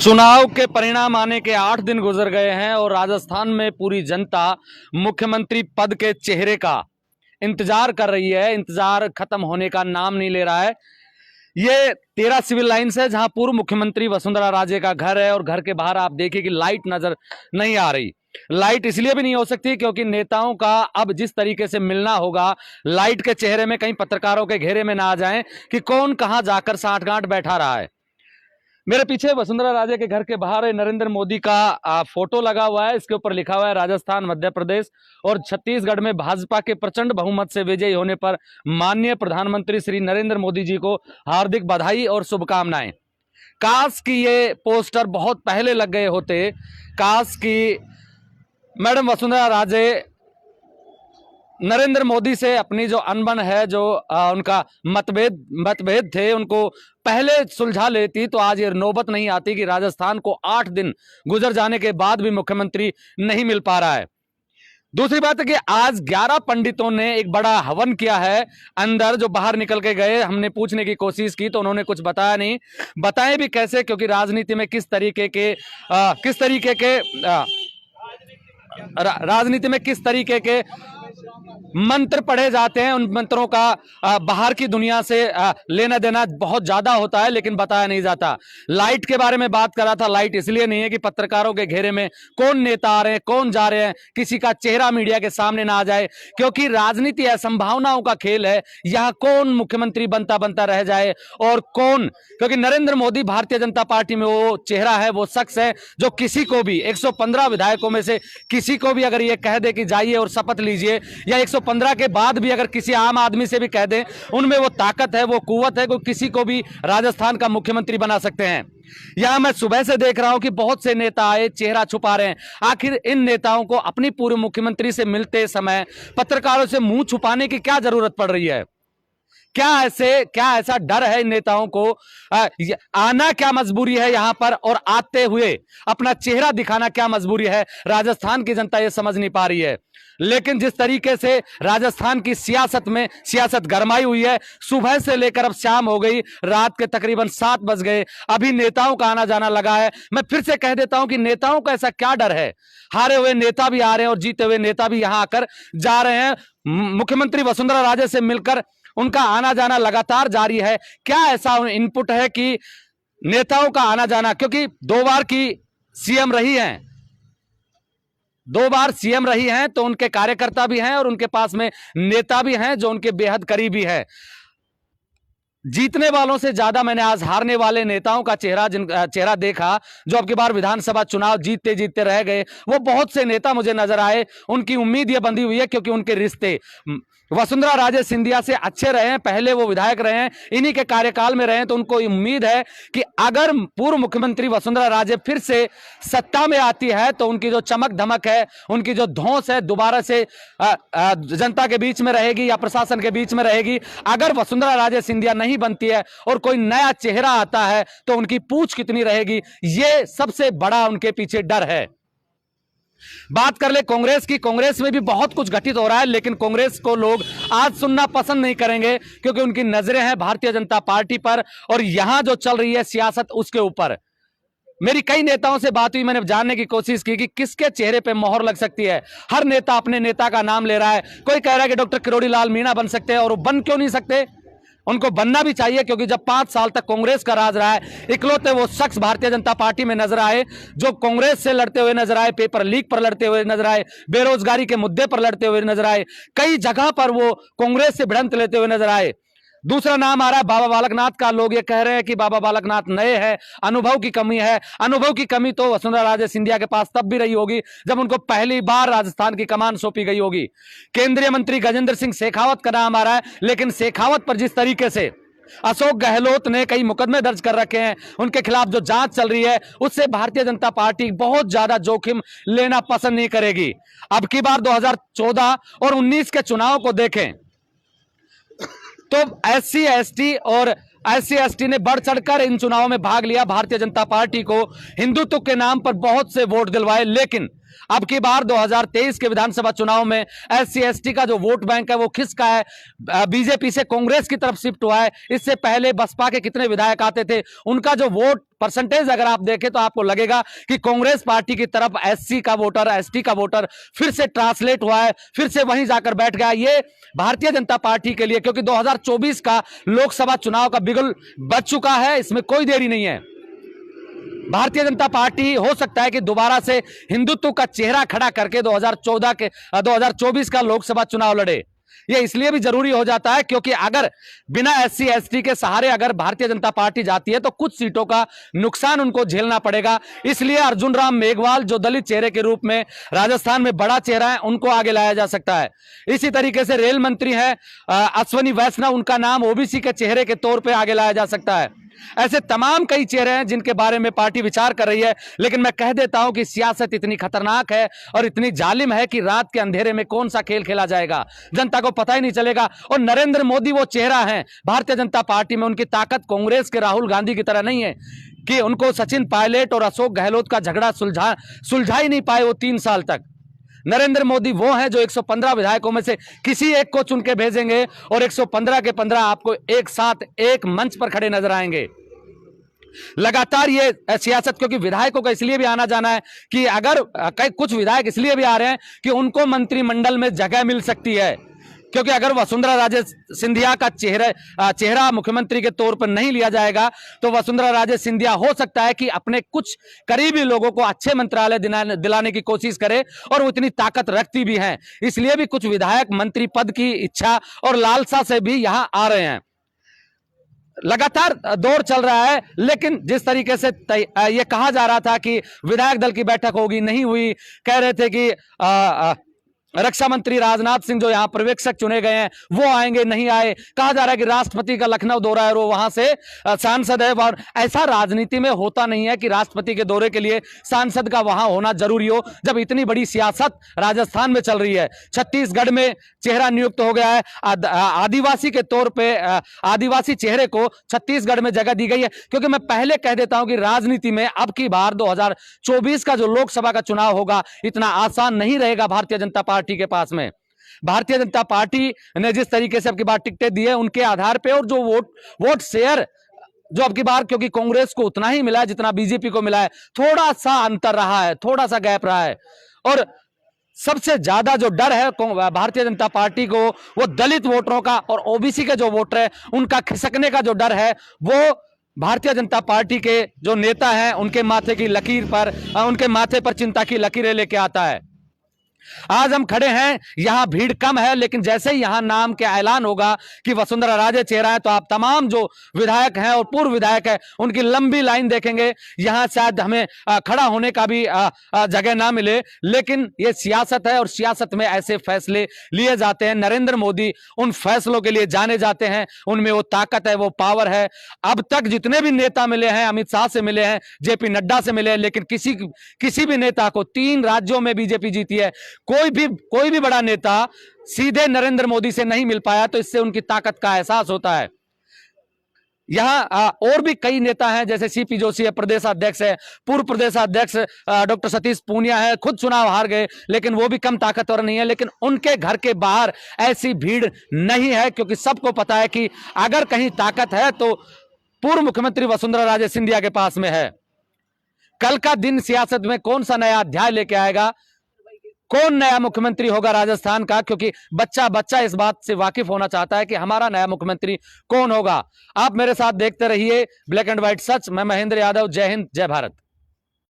चुनाव के परिणाम आने के 8 दिन गुजर गए हैं और राजस्थान में पूरी जनता मुख्यमंत्री पद के चेहरे का इंतजार कर रही है। इंतजार खत्म होने का नाम नहीं ले रहा है। ये 13 सिविल लाइन्स है जहां पूर्व मुख्यमंत्री वसुंधरा राजे का घर है और घर के बाहर आप देखिए कि लाइट नजर नहीं आ रही। लाइट इसलिए भी नहीं हो सकती क्योंकि नेताओं का अब जिस तरीके से मिलना होगा लाइट के चेहरे में कहीं पत्रकारों के घेरे में ना आ जाएं कि कौन कहां जाकर साठगांठ बैठा रहा है। मेरे पीछे वसुंधरा राजे के घर के बाहर नरेंद्र मोदी का फोटो लगा हुआ है। इसके ऊपर लिखा हुआ है राजस्थान, मध्य प्रदेश और छत्तीसगढ़ में भाजपा के प्रचंड बहुमत से विजयी होने पर माननीय प्रधानमंत्री श्री नरेंद्र मोदी जी को हार्दिक बधाई और शुभकामनाएं। काश कि ये पोस्टर बहुत पहले लग गए होते। काश कि मैडम वसुंधरा राजे नरेंद्र मोदी से अपनी जो अनबन है, जो उनका मतभेद थे, उनको पहले सुलझा लेती तो आज ये नौबत नहीं आती कि राजस्थान को 8 दिन गुजर जाने के बाद भी मुख्यमंत्री नहीं मिल पा रहा है। दूसरी बात है कि आज 11 पंडितों ने एक बड़ा हवन किया है अंदर, जो बाहर निकल के गए। हमने पूछने की कोशिश की तो उन्होंने कुछ बताया नहीं। बताएं भी कैसे, क्योंकि राजनीति में राजनीति में किस तरीके के मंत्र पढ़े जाते हैं, उन मंत्रों का बाहर की दुनिया से लेना देना बहुत ज्यादा होता है, लेकिन बताया नहीं जाता। लाइट के बारे में बात कर रहा था। लाइट इसलिए नहीं है कि पत्रकारों के घेरे में कौन नेता आ रहे हैं, कौन जा रहे हैं, किसी का चेहरा मीडिया के सामने ना आ जाए, क्योंकि राजनीति है, संभावनाओं का खेल है। यहां कौन मुख्यमंत्री बनता रह जाए और कौन, क्योंकि नरेंद्र मोदी भारतीय जनता पार्टी में वो चेहरा है, वो शख्स है जो किसी को भी 115 विधायकों में से किसी को भी अगर ये कह दे कि जाइए और शपथ लीजिए, या 115 के बाद भी अगर किसी आम आदमी से भी कह दें, उनमें वो ताकत है, वो कुव्वत है, कोई किसी को भी राजस्थान का मुख्यमंत्री बना सकते हैं। यहां मैं सुबह से देख रहा हूं कि बहुत से नेता आए, चेहरा छुपा रहे हैं। आखिर इन नेताओं को अपनी पूर्व मुख्यमंत्री से मिलते समय पत्रकारों से मुंह छुपाने की क्या जरूरत पड़ रही है? क्या ऐसा डर है इन नेताओं को? आना क्या मजबूरी है यहां पर, और आते हुए अपना चेहरा दिखाना क्या मजबूरी है? राजस्थान की जनता यह समझ नहीं पा रही है। लेकिन जिस तरीके से राजस्थान की सियासत गरमाई हुई है, सुबह से लेकर अब शाम हो गई, रात के तकरीबन 7 बज गए, अभी नेताओं का आना जाना लगा है। मैं फिर से कह देता हूं कि नेताओं का ऐसा क्या डर है? हारे हुए नेता भी आ रहे हैं और जीते हुए नेता भी यहां आकर जा रहे हैं। मुख्यमंत्री वसुंधरा राजे से मिलकर उनका आना जाना लगातार जारी है। क्या ऐसा इनपुट है कि नेताओं का आना जाना, क्योंकि 2 बार सीएम रही हैं तो उनके कार्यकर्ता भी हैं और उनके पास में नेता भी हैं जो उनके बेहद करीबी है। जीतने वालों से ज्यादा मैंने आज हारने वाले नेताओं का चेहरा देखा, जो अब की बार विधानसभा चुनाव जीतते जीतते रह गए। वो बहुत से नेता मुझे नजर आए, उनकी उम्मीद ये बंधी हुई है क्योंकि उनके रिश्ते वसुंधरा राजे सिंधिया से अच्छे रहे हैं, पहले वो विधायक रहे हैं, इन्हीं के कार्यकाल में रहे हैं, तो उनको उम्मीद है कि अगर पूर्व मुख्यमंत्री वसुंधरा राजे फिर से सत्ता में आती है तो उनकी जो चमक धमक है, उनकी जो धौंस है, दोबारा से जनता के बीच में रहेगी या प्रशासन के बीच में रहेगी। अगर वसुंधरा राजे सिंधिया नहीं बनती है और कोई नया चेहरा आता है तो उनकी पूछ कितनी रहेगी, ये सबसे बड़ा उनके पीछे डर है। बात कर ले कांग्रेस की। कांग्रेस में भी बहुत कुछ घटित हो रहा है, लेकिन कांग्रेस को लोग आज सुनना पसंद नहीं करेंगे क्योंकि उनकी नजरें हैं भारतीय जनता पार्टी पर और यहां जो चल रही है सियासत उसके ऊपर। मेरी कई नेताओं से बात हुई, मैंने जानने की कोशिश की कि किसके चेहरे पे मोहर लग सकती है। हर नेता अपने नेता का नाम ले रहा है। कोई कह रहा है कि डॉक्टर किरोड़ी लाल मीणा बन सकते हैं, और वो बन क्यों नहीं सकते? उनको बनना भी चाहिए, क्योंकि जब 5 साल तक कांग्रेस का राज रहा है, इकलौते वो शख्स भारतीय जनता पार्टी में नजर आए जो कांग्रेस से लड़ते हुए नजर आए, पेपर लीक पर लड़ते हुए नजर आए, बेरोजगारी के मुद्दे पर लड़ते हुए नजर आए, कई जगह पर वो कांग्रेस से भिड़ंत लेते हुए नजर आए। दूसरा नाम आ रहा है बाबा बालकनाथ का। लोग ये कह रहे हैं कि बाबा बालकनाथ नए हैं, अनुभव की कमी है। अनुभव की कमी तो वसुंधरा राजे सिंधिया के पास तब भी रही होगी जब उनको पहली बार राजस्थान की कमान सौंपी गई होगी। केंद्रीय मंत्री गजेंद्र सिंह शेखावत का नाम आ रहा है, लेकिन शेखावत पर जिस तरीके से अशोक गहलोत ने कई मुकदमे दर्ज कर रखे हैं, उनके खिलाफ जो जांच चल रही है, उससे भारतीय जनता पार्टी बहुत ज्यादा जोखिम लेना पसंद नहीं करेगी। अब की बार 2014 और 19 के चुनाव को देखें तो एससी एसटी ने बढ़ चढ़कर इन चुनावों में भाग लिया। भारतीय जनता पार्टी को हिंदुत्व के नाम पर बहुत से वोट दिलवाए, लेकिन अब की बार 2023 के विधानसभा चुनाव में एससी एसटी का जो वोट बैंक है वो खिसका है, बीजेपी से कांग्रेस की तरफ शिफ्ट हुआ है। इससे पहले बसपा के कितने विधायक आते थे, उनका जो वोट परसेंटेज अगर आप देखें तो आपको लगेगा कि कांग्रेस पार्टी की तरफ एससी का वोटर, एसटी का वोटर फिर से ट्रांसलेट हुआ है, फिर से वहीं जाकर बैठ गया। ये भारतीय जनता पार्टी के लिए, क्योंकि 2024 का लोकसभा चुनाव का बिगुल बज चुका है, इसमें कोई देरी नहीं है। भारतीय जनता पार्टी हो सकता है कि दोबारा से हिंदुत्व का चेहरा खड़ा करके 2024 का लोकसभा चुनाव लड़े। यह इसलिए भी जरूरी हो जाता है क्योंकि अगर बिना एससी एसटी के सहारे अगर भारतीय जनता पार्टी जाती है तो कुछ सीटों का नुकसान उनको झेलना पड़ेगा। इसलिए अर्जुन राम मेघवाल जो दलित चेहरे के रूप में राजस्थान में बड़ा चेहरा है, उनको आगे लाया जा सकता है। इसी तरीके से रेल मंत्री है अश्वनी वैष्णव, उनका नाम ओबीसी के चेहरे के तौर पर आगे लाया जा सकता है। ऐसे तमाम कई चेहरे हैं जिनके बारे में पार्टी विचार कर रही है। लेकिन मैं कह देता हूं कि सियासत इतनी खतरनाक है और इतनी जालिम है कि रात के अंधेरे में कौन सा खेल खेला जाएगा जनता को पता ही नहीं चलेगा। और नरेंद्र मोदी वो चेहरा है भारतीय जनता पार्टी में, उनकी ताकत कांग्रेस के राहुल गांधी की तरह नहीं है कि उनको सचिन पायलट और अशोक गहलोत का झगड़ा सुलझा ही नहीं पाए वो 3 साल तक। नरेंद्र मोदी वो हैं जो 115 विधायकों में से किसी एक को चुन के भेजेंगे और 115 के 15 आपको एक साथ एक मंच पर खड़े नजर आएंगे। लगातार ये सियासत, क्योंकि विधायकों का इसलिए भी आना जाना है कि अगर कुछ विधायक इसलिए भी आ रहे हैं कि उनको मंत्रिमंडल में जगह मिल सकती है, क्योंकि अगर वसुंधरा राजे सिंधिया का चेहरा मुख्यमंत्री के तौर पर नहीं लिया जाएगा तो वसुंधरा राजे सिंधिया हो सकता है कि अपने कुछ करीबी लोगों को अच्छे मंत्रालय दिलाने की कोशिश करे, और वो इतनी ताकत रखती भी हैं। इसलिए भी कुछ विधायक मंत्री पद की इच्छा और लालसा से भी यहां आ रहे हैं। लगातार दौर चल रहा है, लेकिन जिस तरीके से यह कहा जा रहा था कि विधायक दल की बैठक होगी, नहीं हुई। कह रहे थे कि रक्षा मंत्री राजनाथ सिंह जो यहां पर्यवेक्षक चुने गए हैं वो आएंगे, नहीं आए। कहा जा रहा है कि राष्ट्रपति का लखनऊ दौरा है और वो वहां से सांसद है। और ऐसा राजनीति में होता नहीं है कि राष्ट्रपति के दौरे के लिए सांसद का वहां होना जरूरी हो, जब इतनी बड़ी सियासत राजस्थान में चल रही है। छत्तीसगढ़ में चेहरा नियुक्त हो गया है, आदिवासी के तौर पर आदिवासी चेहरे को छत्तीसगढ़ में जगह दी गई है। क्योंकि मैं पहले कह देता हूं कि राजनीति में अब की बार 2024 का जो लोकसभा का चुनाव होगा इतना आसान नहीं रहेगा भारतीय जनता पार्टी के पास में। भारतीय जनता पार्टी ने जिस तरीके से अब की बार टिकटें दी है उनके आधार पे, और जो वोट शेयर जो अब की बार, क्योंकि कांग्रेस को उतना ही मिला है जितना बीजेपी को मिला है, थोड़ा सा अंतर रहा है, थोड़ा सा गैप रहा है। और सबसे ज्यादा जो डर है भारतीय जनता पार्टी को वो दलित वोटरों का और ओबीसी के जो वोटर है उनका खिसकने का जो डर है, वो भारतीय जनता पार्टी के जो नेता हैं उनके माथे की लकीर पर, उनके माथे पर चिंता की लकीरें लेके आता है। आज हम खड़े हैं, यहां भीड़ कम है, लेकिन जैसे ही यहां नाम के ऐलान होगा कि वसुंधरा राजे चेहरा है तो आप तमाम जो विधायक हैं और पूर्व विधायक हैं उनकी लंबी लाइन देखेंगे। यहां शायद हमें खड़ा होने का भी जगह ना मिले, लेकिन यह सियासत है और सियासत में ऐसे फैसले लिए जाते हैं। नरेंद्र मोदी उन फैसलों के लिए जाने जाते हैं, उनमें वो ताकत है, वो पावर है। अब तक जितने भी नेता मिले हैं, अमित शाह से मिले हैं, जेपी नड्डा से मिले हैं, लेकिन किसी भी नेता को 3 राज्यों में बीजेपी जीती है, कोई भी बड़ा नेता सीधे नरेंद्र मोदी से नहीं मिल पाया। तो इससे उनकी ताकत का एहसास होता है। यहां और भी कई नेता हैं, जैसे सीपी जोशी है, प्रदेशाध्यक्ष है, पूर्व प्रदेशाध्यक्ष डॉक्टर सतीश पूनिया है, खुद चुनाव हार गए, लेकिन वो भी कम ताकतवर नहीं है। लेकिन उनके घर के बाहर ऐसी भीड़ नहीं है, क्योंकि सबको पता है कि अगर कहीं ताकत है तो पूर्व मुख्यमंत्री वसुंधरा राजे सिंधिया के पास में है। कल का दिन सियासत में कौन सा नया अध्याय लेके आएगा, कौन नया मुख्यमंत्री होगा राजस्थान का, क्योंकि बच्चा इस बात से वाकिफ होना चाहता है कि हमारा नया मुख्यमंत्री कौन होगा। आप मेरे साथ देखते रहिए ब्लैक एंड व्हाइट सच। मैं महेंद्र यादव। जय हिंद, जय भारत।